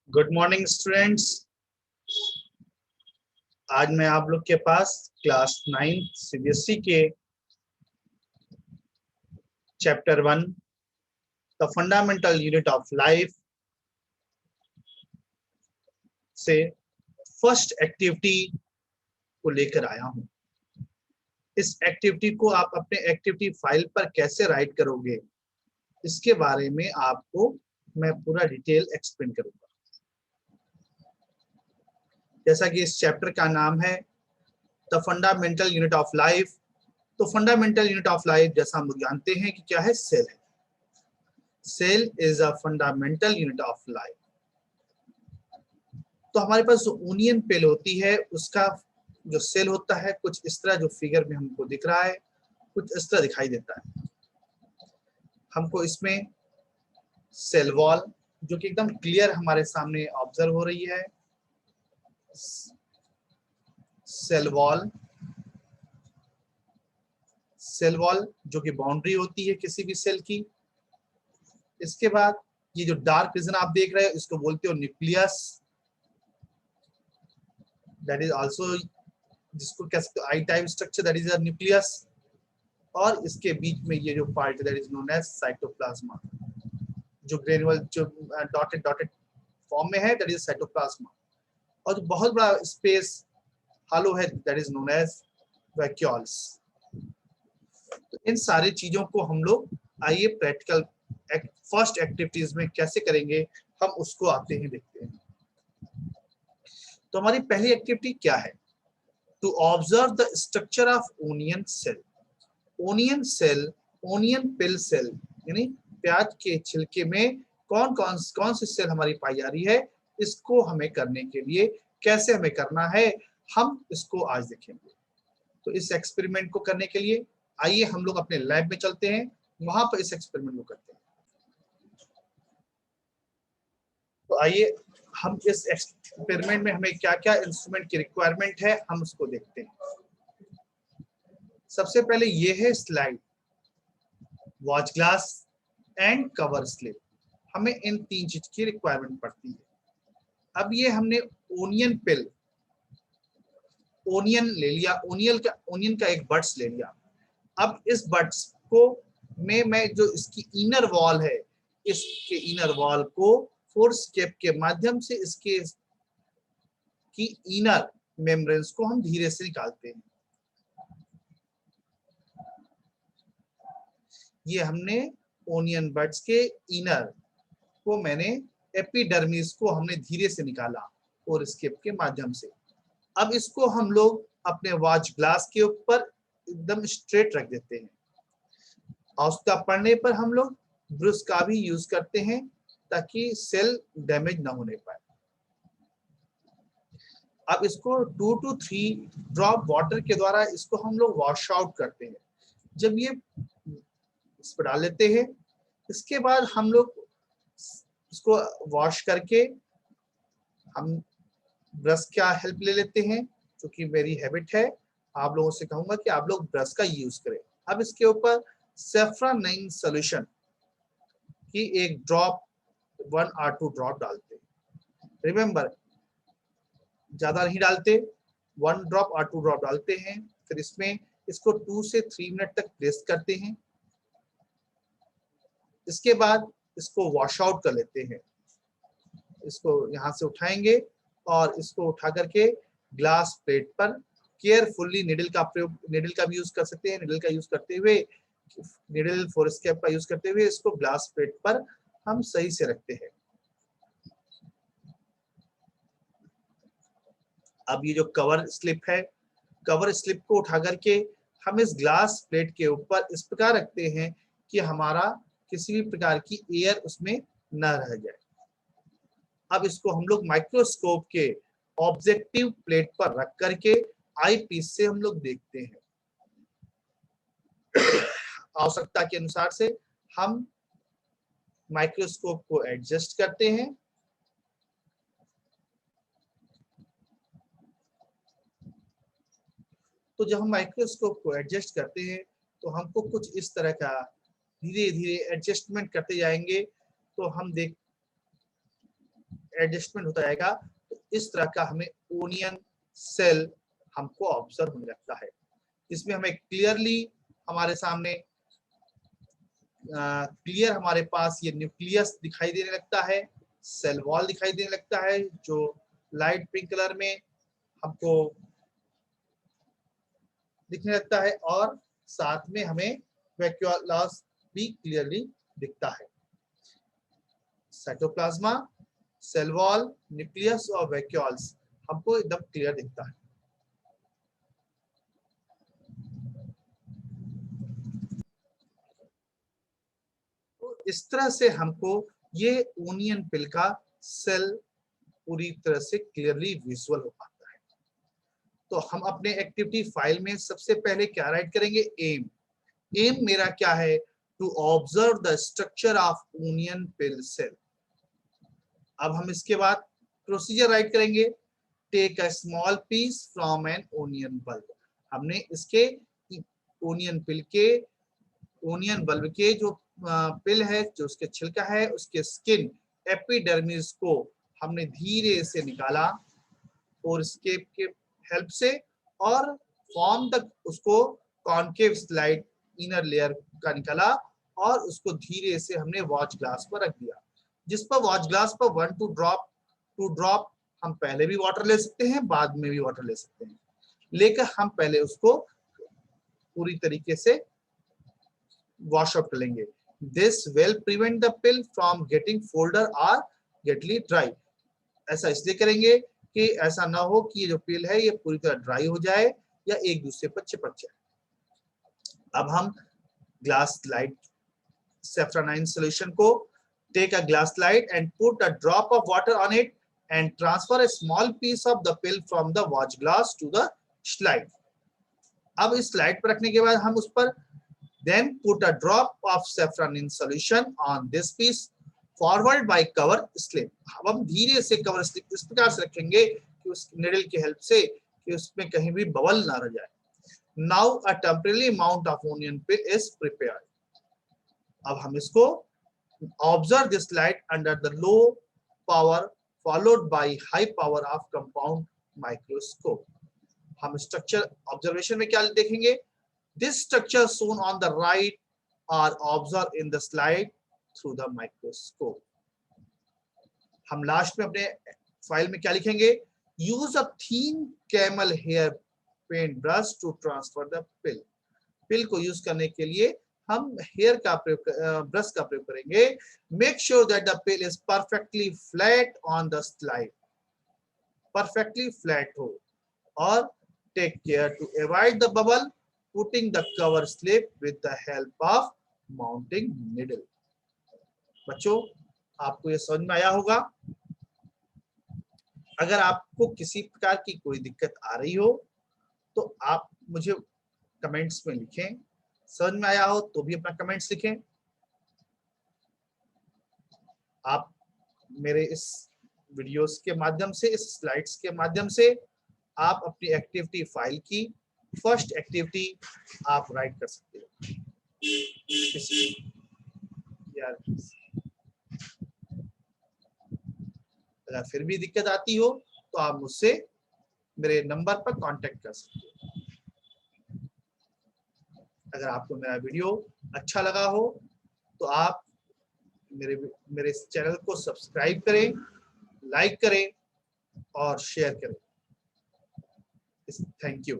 Good morning students. आज मैं आप लोग के पास क्लास 9 सीबीएसई के chapter 1 the fundamental unit of life से फर्स्ट एक्टिविटी को लेकर आया हूं। इस एक्टिविटी को आप अपने एक्टिविटी फाइल पर कैसे राइट करोगे, इसके बारे में आपको मैं पूरा डिटेल एक्सप्लेन करूंगा। जैसा कि इस चैप्टर का नाम है the fundamental unit of life, तो फंडामेंटल यूनिट ऑफ लाइफ जैसा हम लोग जानते हैं कि क्या है, सेल है। Cell is a fundamental unit of life. तो हमारे पास जो ओनियन पेल होती है उसका जो सेल होता है कुछ इस तरह, जो फिगर में हमको दिख रहा है कुछ इस तरह दिखाई देता है। हमको इसमें सेल वॉल जो कि एकदम क्लियर हमारे सामने ऑब्जर्व हो रही है, सेल वॉल जो कि बाउंड्री होती है किसी भी सेल की। इसके बाद ये जो डार्क रीजन आप देख रहे हो इसको बोलते हो न्यूक्लियस, दैट इज आल्सो, जिसको कह सकते हो eye type structure, that is a nucleus. और इसके बीच में ये जो part that is known as cytoplasm, जो ग्रेनुअल जो डॉटेड डॉटेड फॉर्म में है, दैट इज साइटोप्लाज्मा। और जो बहुत बड़ा स्पेस हालो है that is known as vacuoles. तो इन सारी चीजों को हम लोग आइए प्रैक्टिकल फर्स्ट एक्टिविटीज में कैसे करेंगे, हम उसको आते हैं देखते हैं। तो हमारी पहली एक्टिविटी क्या है, to observe the structure of onion cell. Onion cell, onion peel cell यानी प्याज के छिलके में कौन सी सेल हमारी पाई जा रही है, इसको हमें करने के लिए कैसे हमें करना है, हम इसको आज देखेंगे। तो इस एक्सपेरिमेंट को करने के लिए आइए हम लोग अपने लैब में चलते हैं, वहां पर इस एक्सपेरिमेंट को करते हैं। तो आइए हम इस एक्सपेरिमेंट में हमें क्या क्या इंस्ट्रूमेंट की रिक्वायरमेंट है हम उसको देखते हैं। सबसे पहले ये है slide, watch glass and cover slip. हमें इन तीन चीज की रिक्वायरमेंट पड़ती है। अब ये हमने ओनियन पिल, ओनियन ले लिया, ओनियन का एक बड्स ले लिया। अब इस बड्स को मैं जो इसकी इनर वॉल है, इसके इनर वॉल को फोर्स कैप के माध्यम से इसके की इनर मेम्ब्रेन्स को हम धीरे से निकालते हैं। ये हमने ओनियन बड्स के इनर को मैंने एपिडर्मिस को हमने धीरे से निकाला और स्केप के माध्यम से। अब इसको हम लोग अपने वॉच ग्लास के ऊपर एकदम स्ट्रेट रख देते हैं। आवश्यकता पड़ने पर हम लोग ब्रश का भी यूज करते हैं ताकि सेल डैमेज ना होने पाए। अब इसको 2 to 3 ड्रॉप वाटर के द्वारा इसको हम लोग वॉश आउट करते हैं। जब ये इस पर डाल लेते हैं, इसके बाद हम लोग इसको वॉश करके हम ब्रश का हेल्प ले लेते हैं, जो कि मेरी हैबिट है। आप लोगों से कहूंगा कि आप लोग ब्रश का यूज करें। अब इसके ऊपर सेफ्रानाइन सॉल्यूशन की एक ड्रॉप 1 or 2 ड्रॉप डालते हैं। रिमेंबर, ज्यादा नहीं डालते, 1 ड्रॉप और 2 ड्रॉप डालते हैं। फिर इसमें इसको 2 से 3 मिनट तक प्रेस करते हैं। इसके बाद इसको वॉश आउट कर लेते हैं। इसको यहाँ से उठाएंगे और इसको उठा करके ग्लास प्लेट पर केयरफुल्ली निडल का भी यूज कर सकते हैं। निडल का यूज करते हुए, निडल फोरस्केप का यूज करते हुए इसको ग्लास प्लेट पर हम सही से रखते हैं। अब ये जो कवर स्लिप है, कवर स्लिप को उठा करके हम इस ग्लास प्लेट के ऊपर इस प्रकार रखते हैं कि हमारा किसी भी प्रकार की एयर उसमें न रह जाए। अब इसको हम लोग माइक्रोस्कोप के ऑब्जेक्टिव प्लेट पर रख करके आई पीस से हम लोग देखते हैं। आवश्यकता के अनुसार से हम माइक्रोस्कोप को एडजस्ट करते हैं। तो जब हम माइक्रोस्कोप को एडजस्ट करते हैं तो हमको कुछ इस तरह का धीरे धीरे एडजस्टमेंट करते जाएंगे। तो हम एडजस्टमेंट होता जाएगा। तो इस तरह का हमें ओनियन सेल हमको ऑब्जर्व होने लगता है। इसमें हमें क्लियरली हमारे सामने क्लियर हमारे पास ये न्यूक्लियस दिखाई देने लगता है, सेल वॉल दिखाई देने लगता है जो लाइट पिंक कलर में हमको दिखने लगता है, और साथ में हमें वैक्यूलस भी क्लियरली दिखता है। साइटोप्लाज्मा, सेल वॉल, न्यूक्लियस और वैक्यूल्स हमको एकदम क्लियर दिखता है। तो इस तरह से हमको ये ओनियन पिल का सेल पूरी तरह से क्लियरली विजुअल हो पाता है। तो हम अपने एक्टिविटी फाइल में सबसे पहले क्या राइट करेंगे? एम। एम मेरा क्या है? To observe the structure of onion peel cell. अब हम इसके बाद प्रोसीजर राइट करेंगे। Take a small piece from an onion bulb. हमने इसके ओनियन बल्ब के जो पिल है, जो उसके छिलका है, उसके स्किन एपिडर्मिस को हमने धीरे से निकाला और स्केप के हेल्प से, और फॉर्म तक उसको कॉन्केव स्लाइड इनर लेयर का निकाला, और उसको धीरे से हमने वॉच ग्लास पर रख दिया, जिस पर वॉच ग्लास पर 1 to टू ड्रॉप हम पहले भी वाटर ले सकते हैं, बाद में भी वाटर ले सकते हैं, लेकर हम पहले उसको पूरी तरीके से वॉश आउट कर लेंगे। This will prevent the peel from getting folder और गेटली ड्राई। ऐसा इसलिए करेंगे कि ऐसा ना हो कि ये जो पिल है ये पूरी तरह ड्राई हो जाए या एक दूसरे पर चिपक जाए। अब हम ग्लास स्लाइड सेफ्रानाइन सॉल्यूशन को, take a glass slide and put a drop of water on it and transfer a small piece of the peel from the watch glass to the slide. अब इस slide पर रखने के बाद हम उस पर then put a drop of saffronin solution on this piece forward by cover slip। अब हम धीरे से कवर स्लिप इस प्रकार से रखेंगे कि उस निडल की हेल्प से कि उसमें कहीं भी बबल ना रह जाए। Now a temporary amount of onion pill is prepared। अब हम इसको observe this light under the low power followed by high power of compound microscope। हम स्ट्रक्चर ऑब्जर्वेशन में क्या देखेंगे? This structure shown on the right are observed in the slide through the microscope। हम last में अपने file में क्या लिखेंगे? Use a thin camel hair paint brush to transfer the pill। पिल को यूज करने के लिए हम हेयर का प्रयोग, ब्रश का प्रयोग करेंगे। Make sure that the pill is perfectly flat on the slide। perfectly flat हो, और take care to avoid the bubble putting the cover slip with the help of mounting needle। बच्चों, आपको ये समझ में आया होगा। अगर आपको किसी प्रकार की कोई दिक्कत आ रही हो तो आप मुझे कमेंट्स में लिखें। समझ में आया हो तो भी अपना कमेंट्स लिखें। आप मेरे इस वीडियोस के माध्यम से, इस स्लाइड्स के माध्यम से आप अपनी एक्टिविटी फाइल की फर्स्ट एक्टिविटी आप राइट कर सकते हो। यार अगर फिर भी दिक्कत आती हो तो आप मुझसे मेरे नंबर पर कांटेक्ट कर सकते हो। अगर आपको मेरा वीडियो अच्छा लगा हो तो आप मेरे इस चैनल को सब्सक्राइब करें, लाइक करें और शेयर करें। Thank you.